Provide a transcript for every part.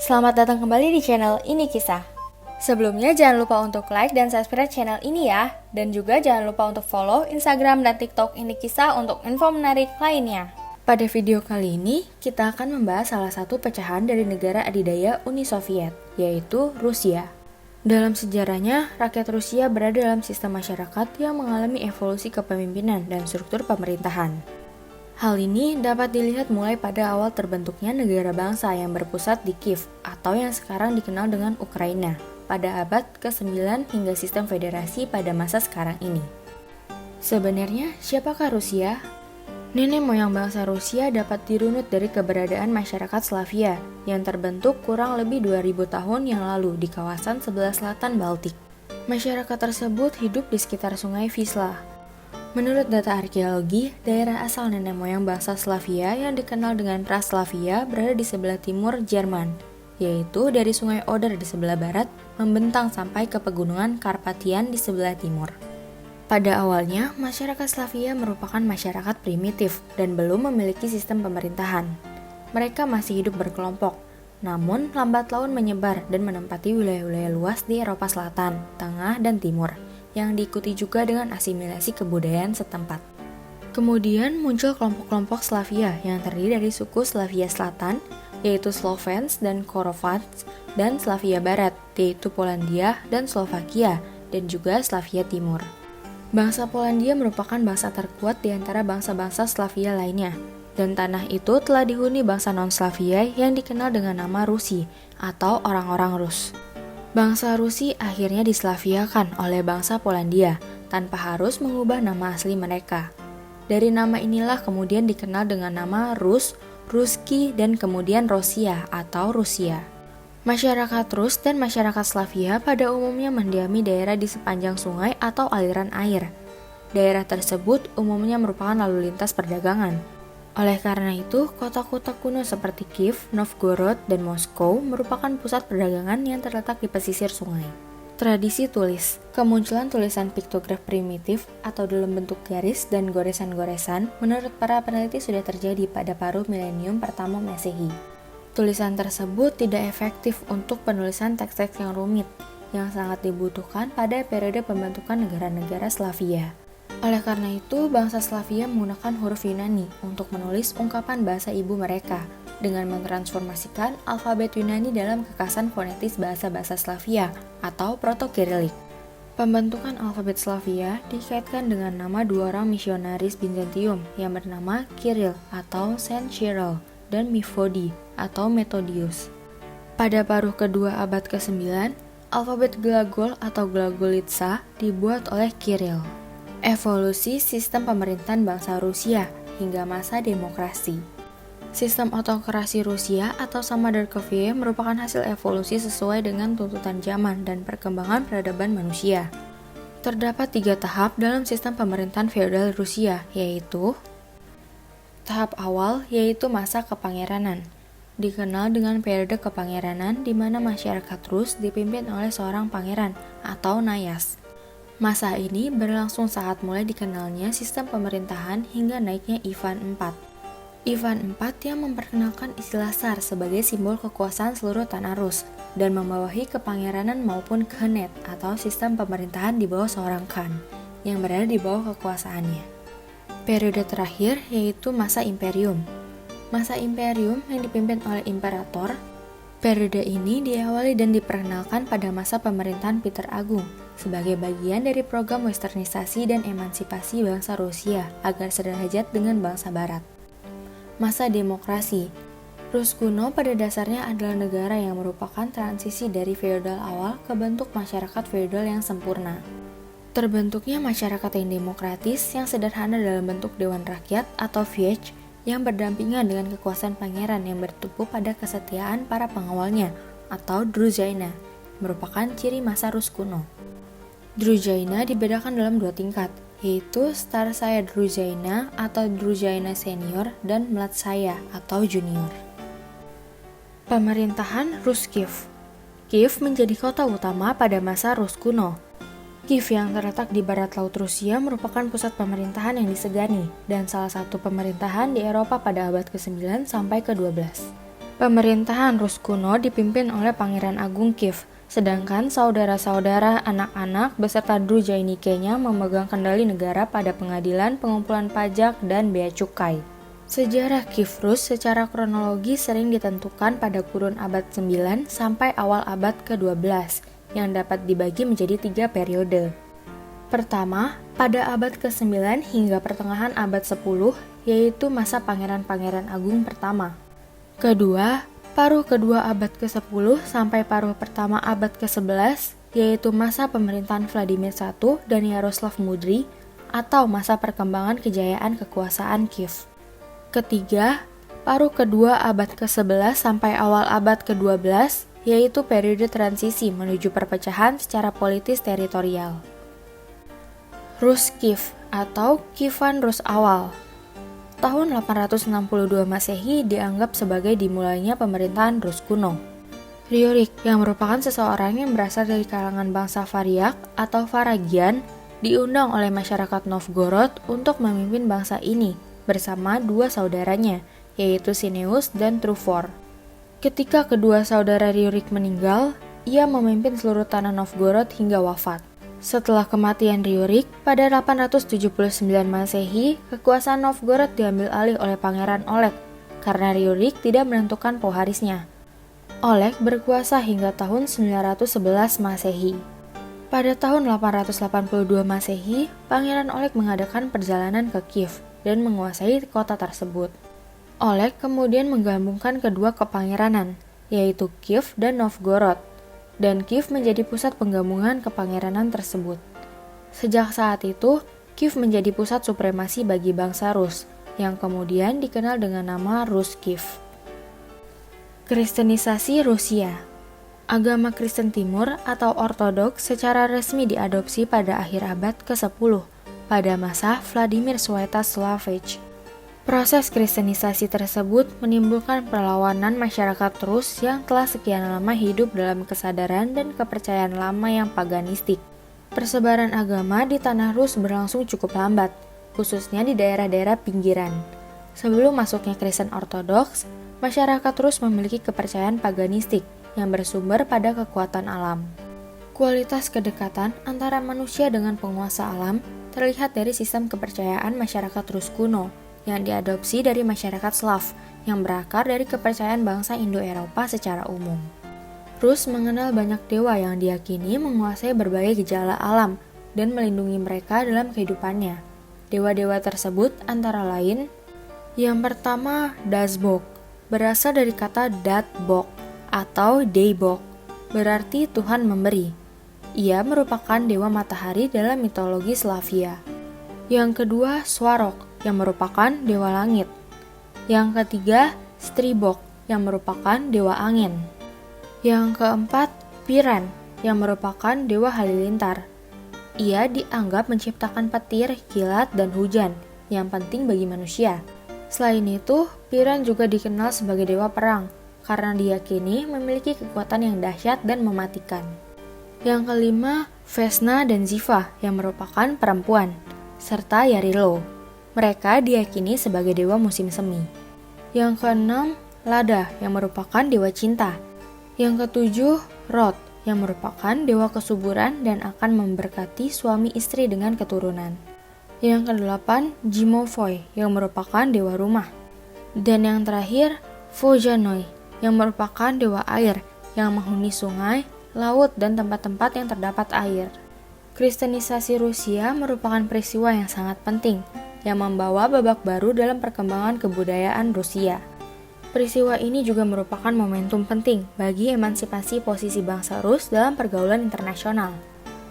Selamat datang kembali di channel Ini Kisah. Sebelumnya jangan lupa untuk like dan subscribe channel ini ya. Dan juga jangan lupa untuk follow Instagram dan TikTok Ini Kisah untuk info menarik lainnya. Pada video kali ini, kita akan membahas salah satu pecahan dari negara adidaya Uni Soviet, yaitu Rusia. Dalam sejarahnya, rakyat Rusia berada dalam sistem masyarakat yang mengalami evolusi kepemimpinan dan struktur pemerintahan. Hal ini dapat dilihat mulai pada awal terbentuknya negara bangsa yang berpusat di Kiev atau yang sekarang dikenal dengan Ukraina pada abad ke-9 hingga sistem federasi pada masa sekarang ini. Sebenarnya, siapakah Rusia? Nenek moyang bangsa Rusia dapat dirunut dari keberadaan masyarakat Slavia yang terbentuk kurang lebih 2000 tahun yang lalu di kawasan sebelah selatan Baltik. Masyarakat tersebut hidup di sekitar sungai Wisla. Menurut data arkeologi, daerah asal nenek moyang bangsa Slavia yang dikenal dengan Praslavia berada di sebelah timur Jerman, yaitu dari sungai Oder di sebelah barat, membentang sampai ke pegunungan Karpatian di sebelah timur. Pada awalnya, masyarakat Slavia merupakan masyarakat primitif dan belum memiliki sistem pemerintahan. Mereka masih hidup berkelompok, namun lambat laun menyebar dan menempati wilayah-wilayah luas di Eropa Selatan, Tengah, dan Timur, yang diikuti juga dengan asimilasi kebudayaan setempat. Kemudian muncul kelompok-kelompok Slavia yang terdiri dari suku Slavia Selatan, yaitu Slovens dan Korovats, dan Slavia Barat, yaitu Polandia dan Slovakia, dan juga Slavia Timur. Bangsa Polandia merupakan bangsa terkuat di antara bangsa-bangsa Slavia lainnya, dan tanah itu telah dihuni bangsa non-Slavia yang dikenal dengan nama Rusi atau orang-orang Rus. Bangsa Rusi akhirnya dislaviakan oleh bangsa Polandia tanpa harus mengubah nama asli mereka. Dari nama inilah kemudian dikenal dengan nama Rus, Ruski, dan kemudian Rosia atau Rusia. Masyarakat Rus dan masyarakat Slavia pada umumnya mendiami daerah di sepanjang sungai atau aliran air. Daerah tersebut umumnya merupakan lalu lintas perdagangan. Oleh karena itu, kota-kota kuno seperti Kiev, Novgorod, dan Moskow merupakan pusat perdagangan yang terletak di pesisir sungai. Tradisi tulis, kemunculan tulisan piktograf primitif atau dalam bentuk garis dan goresan-goresan menurut para peneliti sudah terjadi pada paruh milenium pertama Masehi. Tulisan tersebut tidak efektif untuk penulisan teks-teks yang rumit, yang sangat dibutuhkan pada periode pembentukan negara-negara Slavia. Oleh karena itu, bangsa Slavia menggunakan huruf Yunani untuk menulis ungkapan bahasa ibu mereka dengan mentransformasikan alfabet Yunani dalam kekasan fonetis bahasa-bahasa Slavia atau Proto-Kirilik. Pembentukan alfabet Slavia dikaitkan dengan nama dua orang misionaris Bizantium yang bernama Kirill atau Saint Cyril dan Methodi atau Methodius. Pada paruh kedua abad ke-9, alfabet glagol atau glagolitsa dibuat oleh Kirill. Evolusi sistem pemerintahan bangsa Rusia hingga masa demokrasi. Sistem otokrasi Rusia atau Samandarkovye merupakan hasil evolusi sesuai dengan tuntutan zaman dan perkembangan peradaban manusia. Terdapat 3 tahap dalam sistem pemerintahan feodal Rusia, yaitu tahap awal yaitu masa kepangeranan. Dikenal dengan periode kepangeranan di mana masyarakat Rus dipimpin oleh seorang pangeran atau Nayas. Masa ini berlangsung saat mulai dikenalnya sistem pemerintahan hingga naiknya Ivan IV. Ivan IV yang memperkenalkan istilah Tsar sebagai simbol kekuasaan seluruh tanah Rus dan membawahi kepangeranan maupun khanet atau sistem pemerintahan di bawah seorang khan yang berada di bawah kekuasaannya. Periode terakhir yaitu masa imperium. Masa imperium yang dipimpin oleh imperator. Periode ini diawali dan diperkenalkan pada masa pemerintahan Peter Agung sebagai bagian dari program westernisasi dan emansipasi bangsa Rusia agar sederajat dengan bangsa Barat. Masa demokrasi. Rus kuno pada dasarnya adalah negara yang merupakan transisi dari feodal awal ke bentuk masyarakat feodal yang sempurna. Terbentuknya masyarakat yang demokratis yang sederhana dalam bentuk dewan rakyat atau Viech yang berdampingan dengan kekuasaan pangeran yang bertumpu pada kesetiaan para pengawalnya atau Druzhina, merupakan ciri masa Rus kuno. Druzhina dibedakan dalam 2 tingkat, yaitu Starshaya Druzhina atau Druzhina Senior dan Mladshaya atau Junior. Pemerintahan Rus Kiev. Kiev menjadi kota utama pada masa Rus kuno. Kiev yang terletak di barat laut Rusia merupakan pusat pemerintahan yang disegani dan salah satu pemerintahan di Eropa pada abad ke-9 sampai ke-12. Pemerintahan Rus kuno dipimpin oleh Pangeran Agung Kiev, sedangkan saudara-saudara anak-anak beserta Druzhainikenya memegang kendali negara pada pengadilan, pengumpulan pajak, dan bea cukai. Sejarah Kiev Rus secara kronologi sering ditentukan pada kurun abad 9 sampai awal abad ke-12, yang dapat dibagi menjadi 3 periode. Pertama, pada abad ke-9 hingga pertengahan abad 10, yaitu masa Pangeran-Pangeran Agung pertama. Kedua, paruh kedua abad ke-10 sampai paruh pertama abad ke-11, yaitu masa pemerintahan Vladimir I dan Yaroslav Mudry, atau masa perkembangan kejayaan kekuasaan Kiev. Ketiga, paruh kedua abad ke-11 sampai awal abad ke-12, yaitu periode transisi menuju perpecahan secara politis teritorial. Rus Kiev atau Kievan Rus awal. Tahun 862 Masehi dianggap sebagai dimulainya pemerintahan Rus kuno. Rjurik, yang merupakan seseorang yang berasal dari kalangan bangsa Varyak atau Varagian, diundang oleh masyarakat Novgorod untuk memimpin bangsa ini bersama dua saudaranya, yaitu Sineus dan Trufor. Ketika kedua saudara Rjurik meninggal, ia memimpin seluruh tanah Novgorod hingga wafat. Setelah kematian Rjurik, pada 879 Masehi, kekuasaan Novgorod diambil alih oleh Pangeran Oleg karena Rjurik tidak menentukan pewarisnya. Oleg berkuasa hingga tahun 911 Masehi. Pada tahun 882 Masehi, Pangeran Oleg mengadakan perjalanan ke Kiev dan menguasai kota tersebut. Oleg kemudian menggabungkan kedua kepangeranan, yaitu Kiev dan Novgorod, dan Kiev menjadi pusat penggabungan kepangeranan tersebut. Sejak saat itu, Kiev menjadi pusat supremasi bagi bangsa Rus, yang kemudian dikenal dengan nama Rus Kiev. Kristenisasi Rusia. Agama Kristen Timur atau Ortodoks secara resmi diadopsi pada akhir abad ke-10, pada masa Vladimir Sviatoslav. Proses kristenisasi tersebut menimbulkan perlawanan masyarakat Rus yang telah sekian lama hidup dalam kesadaran dan kepercayaan lama yang paganistik. Persebaran agama di tanah Rus berlangsung cukup lambat, khususnya di daerah-daerah pinggiran. Sebelum masuknya Kristen Ortodoks, masyarakat Rus memiliki kepercayaan paganistik yang bersumber pada kekuatan alam. Kualitas kedekatan antara manusia dengan penguasa alam terlihat dari sistem kepercayaan masyarakat Rus kuno, yang diadopsi dari masyarakat Slav yang berakar dari kepercayaan bangsa Indo-Eropa secara umum. Rus mengenal banyak dewa yang diyakini menguasai berbagai gejala alam dan melindungi mereka dalam kehidupannya. Dewa-dewa tersebut antara lain, yang pertama Dazbog, berasal dari kata Dat-bog atau Daybog, berarti Tuhan memberi. Ia merupakan dewa matahari dalam mitologi Slavia. Yang kedua Swarog, yang merupakan dewa langit. Yang ketiga, Stribog, yang merupakan dewa angin. Yang keempat, Piran, yang merupakan dewa halilintar. Ia dianggap menciptakan petir, kilat, dan hujan, yang penting bagi manusia. Selain itu, Piran juga dikenal sebagai dewa perang, karena diyakini memiliki kekuatan yang dahsyat dan mematikan. Yang kelima, Vesna dan Ziva, yang merupakan perempuan, serta Yarilo. Mereka diyakini sebagai dewa musim semi. Yang keenam, Lada, yang merupakan dewa cinta. Yang ketujuh, Rod, yang merupakan dewa kesuburan dan akan memberkati suami istri dengan keturunan. Yang kedelapan, Jimovoi, yang merupakan dewa rumah. Dan yang terakhir, Vojanoi, yang merupakan dewa air, yang menghuni sungai, laut, dan tempat-tempat yang terdapat air. Kristenisasi Rusia merupakan peristiwa yang sangat penting, yang membawa babak baru dalam perkembangan kebudayaan Rusia. Peristiwa ini juga merupakan momentum penting bagi emansipasi posisi bangsa Rus dalam pergaulan internasional.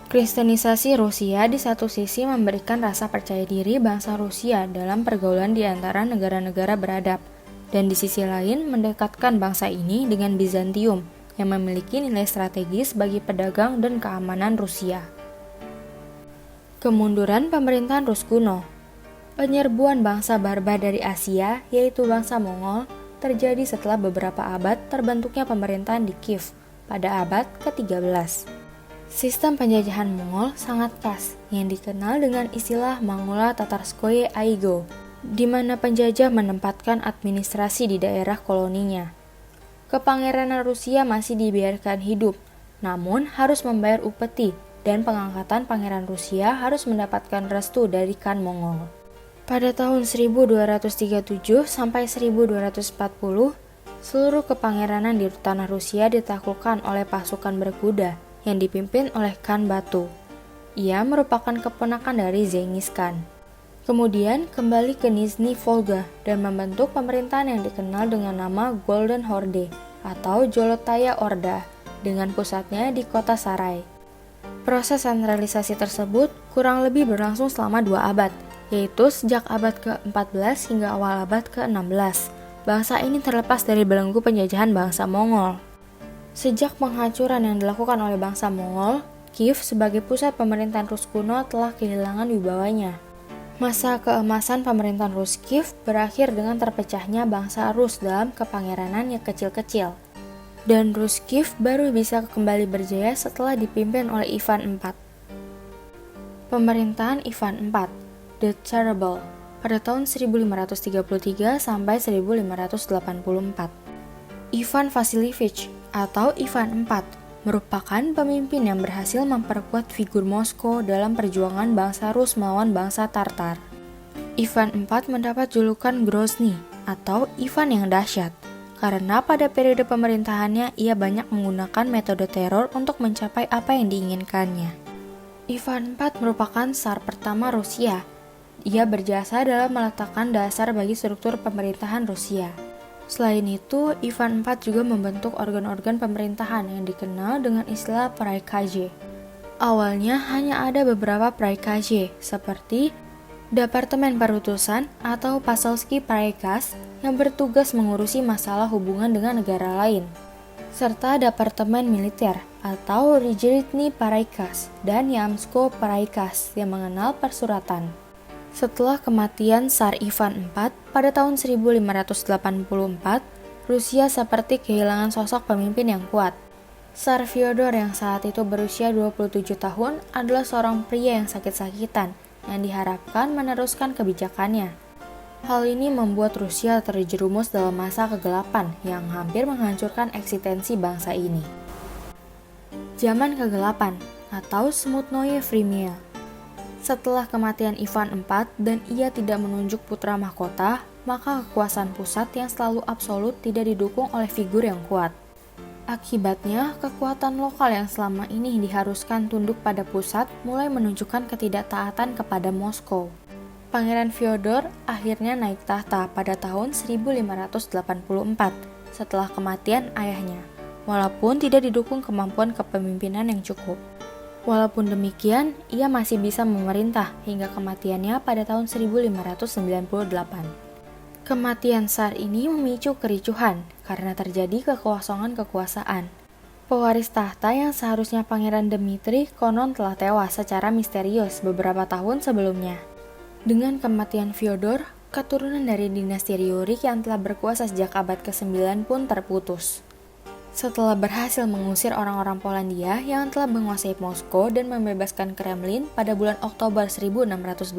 Kristenisasi Rusia di satu sisi memberikan rasa percaya diri bangsa Rusia dalam pergaulan di antara negara-negara beradab, dan di sisi lain mendekatkan bangsa ini dengan Bizantium yang memiliki nilai strategis bagi pedagang dan keamanan Rusia. Kemunduran pemerintahan Rus kuno. Penyerbuan bangsa barbar dari Asia, yaitu bangsa Mongol, terjadi setelah beberapa abad terbentuknya pemerintahan di Kiev pada abad ke-13. Sistem penjajahan Mongol sangat khas yang dikenal dengan istilah Mongola Tatarskoye Aigo, di mana penjajah menempatkan administrasi di daerah koloninya. Kepangeranan Rusia masih dibiarkan hidup, namun harus membayar upeti dan pengangkatan Pangeran Rusia harus mendapatkan restu dari Khan Mongol. Pada tahun 1237 sampai 1240, seluruh kepangeranan di tanah Rusia ditaklukkan oleh pasukan berkuda yang dipimpin oleh Khan Batu. Ia merupakan keponakan dari Zhenghis Khan. Kemudian kembali ke Nizhny Volga dan membentuk pemerintahan yang dikenal dengan nama Golden Horde atau Zolotaya Orda dengan pusatnya di kota Sarai. Proses sentralisasi tersebut kurang lebih berlangsung selama 2 abad, yaitu sejak abad ke-14 hingga awal abad ke-16. Bangsa ini terlepas dari belenggu penjajahan bangsa Mongol. Sejak penghancuran yang dilakukan oleh bangsa Mongol, Kiev sebagai pusat pemerintahan Rus kuno telah kehilangan wibawanya. Masa keemasan pemerintahan Rus Kiev berakhir dengan terpecahnya bangsa Rus dalam kepangeranan yang kecil-kecil. Dan Rus Kiev baru bisa kembali berjaya setelah dipimpin oleh Ivan IV. Pemerintahan Ivan IV, The Terrible, pada tahun 1533 sampai 1584. Ivan Vasilievich atau Ivan IV merupakan pemimpin yang berhasil memperkuat figur Moskow dalam perjuangan bangsa Rus melawan bangsa Tartar. Ivan IV mendapat julukan Grozny atau Ivan yang dahsyat karena pada periode pemerintahannya ia banyak menggunakan metode teror untuk mencapai apa yang diinginkannya. Ivan IV merupakan Tsar pertama Rusia. Ia berjasa dalam meletakkan dasar bagi struktur pemerintahan Rusia. Selain itu, Ivan IV juga membentuk organ-organ pemerintahan yang dikenal dengan istilah Praikaze. Awalnya hanya ada beberapa Praikaze, seperti Departemen Perutusan atau Pasolsky Praikaz yang bertugas mengurusi masalah hubungan dengan negara lain, serta Departemen Militer atau Ryzhny Praikaz dan Yamsko Praikaz yang mengenal persuratan. Setelah kematian Tsar Ivan IV pada tahun 1584, Rusia seperti kehilangan sosok pemimpin yang kuat. Tsar Fyodor yang saat itu berusia 27 tahun adalah seorang pria yang sakit-sakitan yang diharapkan meneruskan kebijakannya. Hal ini membuat Rusia terjerumus dalam masa kegelapan yang hampir menghancurkan eksistensi bangsa ini. Zaman kegelapan atau Smutnoye Vremya. Setelah kematian Ivan IV dan ia tidak menunjuk putra mahkota, maka kekuasaan pusat yang selalu absolut tidak didukung oleh figur yang kuat. Akibatnya, kekuatan lokal yang selama ini diharuskan tunduk pada pusat mulai menunjukkan ketidaktaatan kepada Moskow. Pangeran Fyodor akhirnya naik tahta pada tahun 1584 setelah kematian ayahnya, walaupun tidak didukung kemampuan kepemimpinan yang cukup. Walaupun demikian, ia masih bisa memerintah hingga kematiannya pada tahun 1598. Kematian Tsar ini memicu kericuhan karena terjadi kekosongan kekuasaan. Pewaris tahta yang seharusnya Pangeran Dmitri konon telah tewas secara misterius beberapa tahun sebelumnya. Dengan kematian Fyodor, keturunan dari dinasti Ryurik yang telah berkuasa sejak abad ke-9 pun terputus. Setelah berhasil mengusir orang-orang Polandia yang telah menguasai Moskow dan membebaskan Kremlin pada bulan Oktober 1612,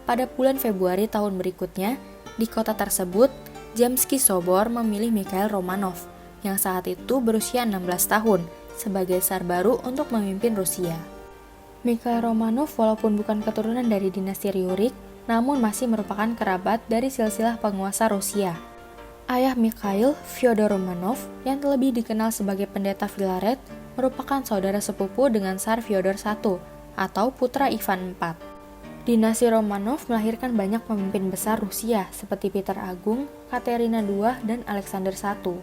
pada bulan Februari tahun berikutnya, di kota tersebut, Zemsky Sobor memilih Mikhail Romanov, yang saat itu berusia 16 tahun, sebagai Tsar baru untuk memimpin Rusia. Mikhail Romanov walaupun bukan keturunan dari dinasti Ryurik, namun masih merupakan kerabat dari silsilah penguasa Rusia. Ayah Mikhail, Fyodor Romanov, yang lebih dikenal sebagai pendeta Filaret, merupakan saudara sepupu dengan Tsar Fyodor I atau putra Ivan IV. Dinasti Romanov melahirkan banyak pemimpin besar Rusia seperti Peter Agung, Katerina II, dan Alexander I.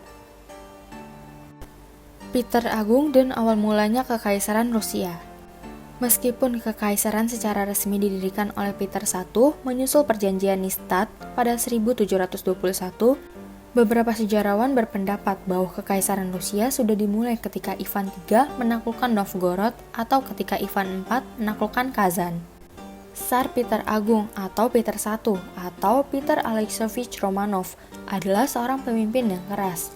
Peter Agung dan awal mulanya Kekaisaran Rusia. Meskipun kekaisaran secara resmi didirikan oleh Peter I menyusul perjanjian Nystad pada 1721, beberapa sejarawan berpendapat bahwa Kekaisaran Rusia sudah dimulai ketika Ivan III menaklukkan Novgorod atau ketika Ivan IV menaklukkan Kazan. Tsar Peter Agung atau Peter I atau Peter Alexeyevich Romanov adalah seorang pemimpin yang keras.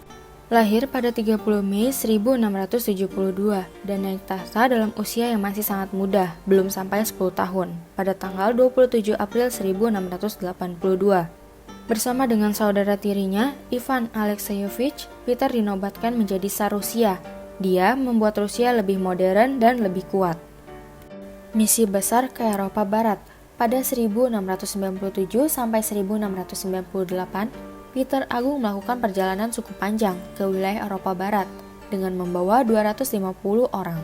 Lahir pada 30 Mei 1672 dan naik tahta dalam usia yang masih sangat muda, belum sampai 10 tahun, pada tanggal 27 April 1682. Bersama dengan saudara tirinya, Ivan Alexeyevich, Peter dinobatkan menjadi Tsar Rusia. Dia membuat Rusia lebih modern dan lebih kuat. Misi besar ke Eropa Barat. Pada 1697 sampai 1698, Peter Agung melakukan perjalanan cukup panjang ke wilayah Eropa Barat dengan membawa 250 orang.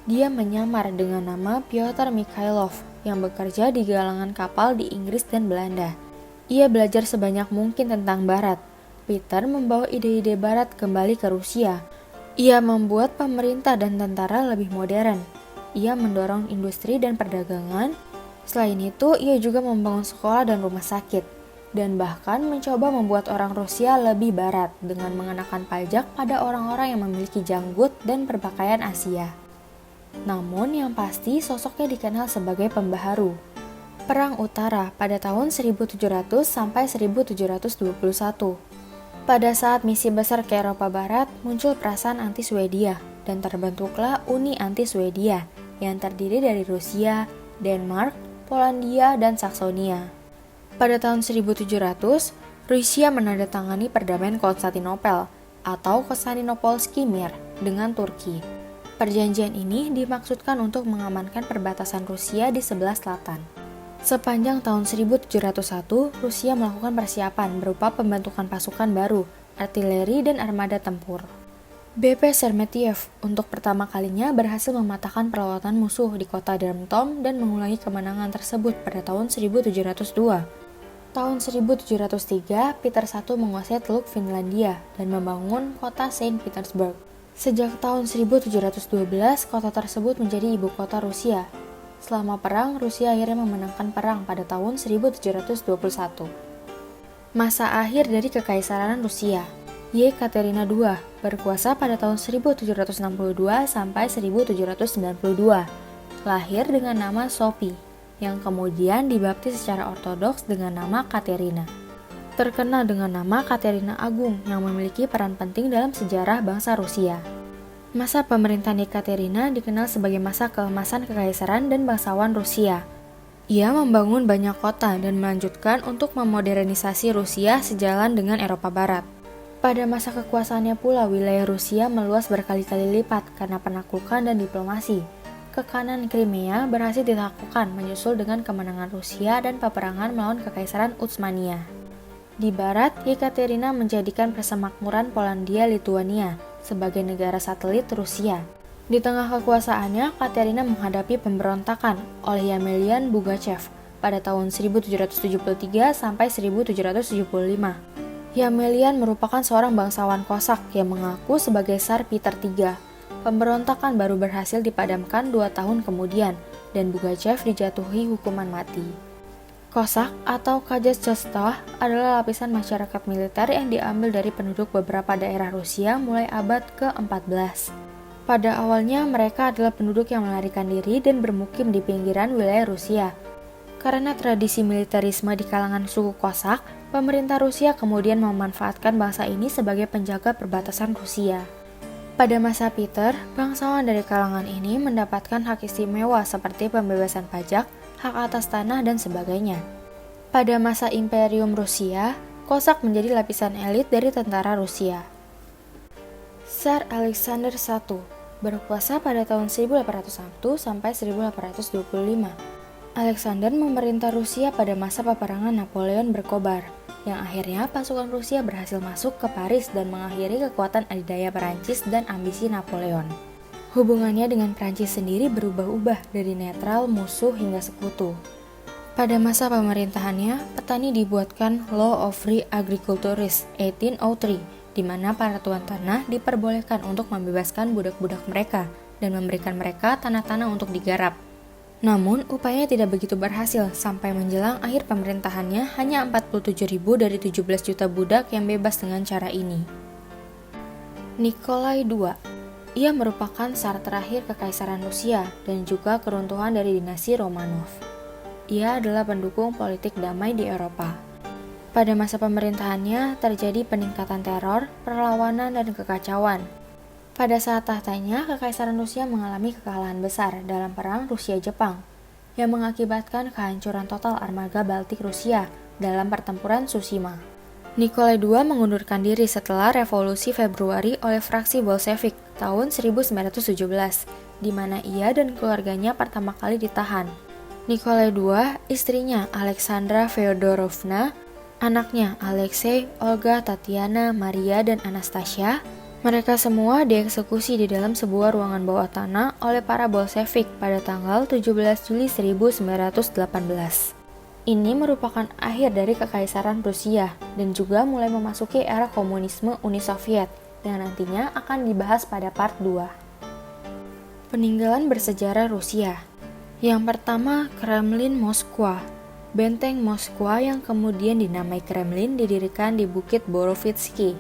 Dia menyamar dengan nama Pyotr Mikhailov yang bekerja di galangan kapal di Inggris dan Belanda. Ia belajar sebanyak mungkin tentang Barat. Peter membawa ide-ide Barat kembali ke Rusia. Ia membuat pemerintah dan tentara lebih modern. Ia mendorong industri dan perdagangan. Selain itu, ia juga membangun sekolah dan rumah sakit. Dan bahkan mencoba membuat orang Rusia lebih Barat dengan mengenakan pajak pada orang-orang yang memiliki janggut dan berpakaian Asia. Namun yang pasti sosoknya dikenal sebagai pembaharu. Perang Utara pada tahun 1700 sampai 1721. Pada saat misi besar ke Eropa Barat, muncul perasaan anti-Swedia dan terbentuklah Uni Anti-Swedia yang terdiri dari Rusia, Denmark, Polandia, dan Saksonia. Pada tahun 1700, Rusia menandatangani Perdamaian Konstantinopel atau Konstantinopolski Mir dengan Turki. Perjanjian ini dimaksudkan untuk mengamankan perbatasan Rusia di sebelah selatan. Sepanjang tahun 1701, Rusia melakukan persiapan berupa pembentukan pasukan baru, artileri, dan armada tempur. BP Sheremetyev untuk pertama kalinya berhasil mematahkan perlawanan musuh di kota Darmstadt dan mengulangi kemenangan tersebut pada tahun 1702. Tahun 1703, Peter I menguasai Teluk Finlandia dan membangun kota Saint Petersburg. Sejak tahun 1712, kota tersebut menjadi ibu kota Rusia. Selama perang, Rusia akhirnya memenangkan perang pada tahun 1721. Masa akhir dari Kekaisaran Rusia. Yekaterina II berkuasa pada tahun 1762 sampai 1792. Lahir dengan nama Sophie, yang kemudian dibaptis secara ortodoks dengan nama Katerina. Terkenal dengan nama Katerina Agung yang memiliki peran penting dalam sejarah bangsa Rusia. Masa pemerintahan Yekaterina dikenal sebagai masa keemasan kekaisaran dan bangsawan Rusia. Ia membangun banyak kota dan melanjutkan untuk memodernisasi Rusia sejalan dengan Eropa Barat. Pada masa kekuasaannya pula, wilayah Rusia meluas berkali-kali lipat karena penaklukan dan diplomasi. Kekanan Crimea berhasil ditaklukkan menyusul dengan kemenangan Rusia dan peperangan melawan Kekaisaran Utsmania. Di barat, Yekaterina menjadikan persemakmuran Polandia-Lituania sebagai negara satelit Rusia. Di tengah kekuasaannya, Katerina menghadapi pemberontakan oleh Yamelian Pugachev pada tahun 1773 sampai 1775. Yamelian merupakan seorang bangsawan Kosak yang mengaku sebagai Tsar Peter III. Pemberontakan baru berhasil dipadamkan 2 tahun kemudian, dan Pugachev dijatuhi hukuman mati. Kosak atau Kazakh adalah lapisan masyarakat militer yang diambil dari penduduk beberapa daerah Rusia mulai abad ke-14. Pada awalnya mereka adalah penduduk yang melarikan diri dan bermukim di pinggiran wilayah Rusia. Karena tradisi militerisme di kalangan suku Kosak, pemerintah Rusia kemudian memanfaatkan bangsa ini sebagai penjaga perbatasan Rusia. Pada masa Peter, bangsawan dari kalangan ini mendapatkan hak istimewa seperti pembebasan pajak, hak atas tanah, dan sebagainya. Pada masa Imperium Rusia, Kosak menjadi lapisan elit dari tentara Rusia. Tsar Alexander I berkuasa pada tahun 1801 sampai 1825. Alexander memerintah Rusia pada masa peperangan Napoleon berkobar, yang akhirnya pasukan Rusia berhasil masuk ke Paris dan mengakhiri kekuatan adidaya Perancis dan ambisi Napoleon. Hubungannya dengan Prancis sendiri berubah-ubah dari netral, musuh, hingga sekutu. Pada masa pemerintahannya, petani dibuatkan Law of Free Agriculturists 1803, di mana para tuan tanah diperbolehkan untuk membebaskan budak-budak mereka dan memberikan mereka tanah-tanah untuk digarap. Namun, upayanya tidak begitu berhasil sampai menjelang akhir pemerintahannya hanya 47.000 dari 17 juta budak yang bebas dengan cara ini. Nikolai II. Ia merupakan tsar terakhir Kekaisaran Rusia dan juga keruntuhan dari dinasti Romanov. Ia adalah pendukung politik damai di Eropa. Pada masa pemerintahannya terjadi peningkatan teror, perlawanan, dan kekacauan. Pada saat tahtanya, Kekaisaran Rusia mengalami kekalahan besar dalam Perang Rusia-Jepang, yang mengakibatkan kehancuran total armada Baltik Rusia dalam pertempuran Tsushima. Nikolai II mengundurkan diri setelah Revolusi Februari oleh fraksi Bolshevik tahun 1917, di mana ia dan keluarganya pertama kali ditahan. Nikolai II, istrinya Alexandra Feodorovna, anaknya Alexei, Olga, Tatiana, Maria, dan Anastasia, mereka semua dieksekusi di dalam sebuah ruangan bawah tanah oleh para Bolshevik pada tanggal 17 Juli 1918. Ini merupakan akhir dari Kekaisaran Rusia dan juga mulai memasuki era komunisme Uni Soviet yang nantinya akan dibahas pada part 2. Peninggalan bersejarah Rusia. Yang pertama, Kremlin Moskwa. Benteng Moskwa yang kemudian dinamai Kremlin didirikan di Bukit Borovitsky.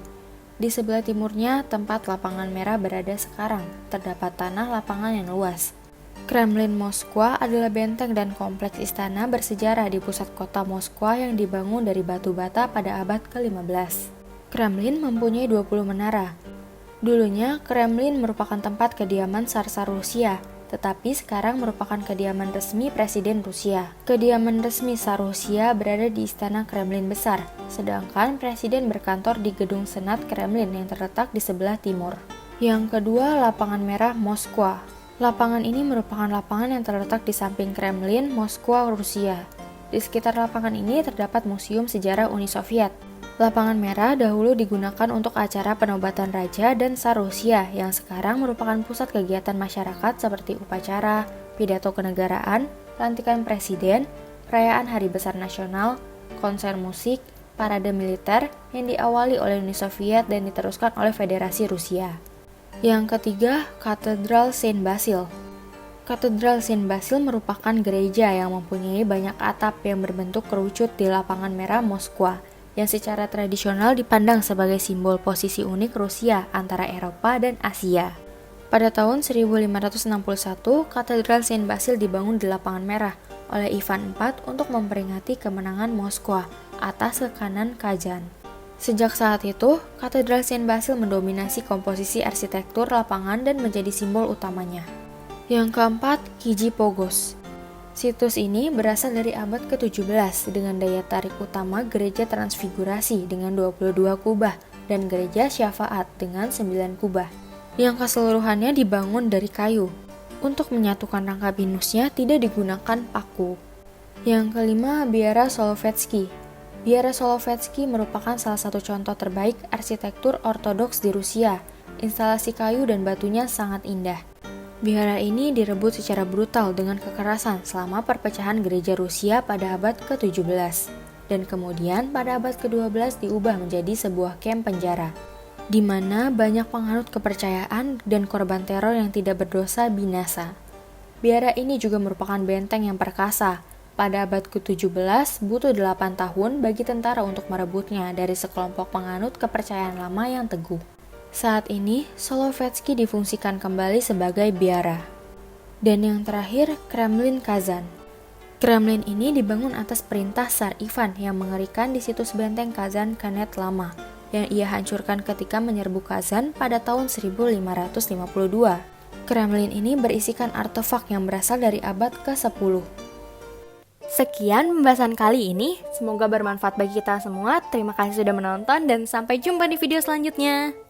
Di sebelah timurnya, tempat lapangan merah berada sekarang, terdapat tanah lapangan yang luas. Kremlin Moskwa adalah benteng dan kompleks istana bersejarah di pusat kota Moskwa yang dibangun dari batu bata pada abad ke-15. Kremlin mempunyai 20 menara. Dulunya, Kremlin merupakan tempat kediaman Tsar Rusia, tetapi sekarang merupakan kediaman resmi Presiden Rusia. Kediaman resmi Tsar Rusia berada di Istana Kremlin Besar, sedangkan Presiden berkantor di Gedung Senat Kremlin yang terletak di sebelah timur. Yang kedua, Lapangan Merah Moskwa. Lapangan ini merupakan lapangan yang terletak di samping Kremlin, Moskwa, Rusia. Di sekitar lapangan ini terdapat Museum Sejarah Uni Soviet. Lapangan Merah dahulu digunakan untuk acara penobatan raja dan Tsar Rusia yang sekarang merupakan pusat kegiatan masyarakat seperti upacara, pidato kenegaraan, pelantikan presiden, perayaan Hari Besar Nasional, konser musik, parade militer yang diawali oleh Uni Soviet dan diteruskan oleh Federasi Rusia. Yang ketiga, Katedral Saint Basil. Katedral Saint Basil merupakan gereja yang mempunyai banyak atap yang berbentuk kerucut di Lapangan Merah Moskwa, yang secara tradisional dipandang sebagai simbol posisi unik Rusia antara Eropa dan Asia. Pada tahun 1561, Katedral Saint Basil dibangun di Lapangan Merah oleh Ivan IV untuk memperingati kemenangan Moskwa atas kekanan Kazan. Sejak saat itu, Katedral Saint Basil mendominasi komposisi arsitektur lapangan dan menjadi simbol utamanya. Yang keempat, Kiji Pogos. Situs ini berasal dari abad ke-17 dengan daya tarik utama Gereja Transfigurasi dengan 22 kubah dan Gereja Syafaat dengan 9 kubah, yang keseluruhannya dibangun dari kayu. Untuk menyatukan rangka binusnya tidak digunakan paku. Yang kelima, Biara Solovetsky. Biara Solovetsky merupakan salah satu contoh terbaik arsitektur ortodoks di Rusia. Instalasi kayu dan batunya sangat indah. Biara ini direbut secara brutal dengan kekerasan selama perpecahan gereja Rusia pada abad ke-17, dan kemudian pada abad ke-12 diubah menjadi sebuah kamp penjara, di mana banyak penganut kepercayaan dan korban teror yang tidak berdosa binasa. Biara ini juga merupakan benteng yang perkasa. Pada abad ke-17, butuh 8 tahun bagi tentara untuk merebutnya dari sekelompok penganut kepercayaan lama yang teguh. Saat ini, Solovetsky difungsikan kembali sebagai biara. Dan yang terakhir, Kremlin Kazan. Kremlin ini dibangun atas perintah Tsar Ivan yang mengerikan di situs benteng Kazan Kanet lama, yang ia hancurkan ketika menyerbu Kazan pada tahun 1552. Kremlin ini berisikan artefak yang berasal dari abad ke-10. Sekian pembahasan kali ini, semoga bermanfaat bagi kita semua. Terima kasih sudah menonton dan sampai jumpa di video selanjutnya.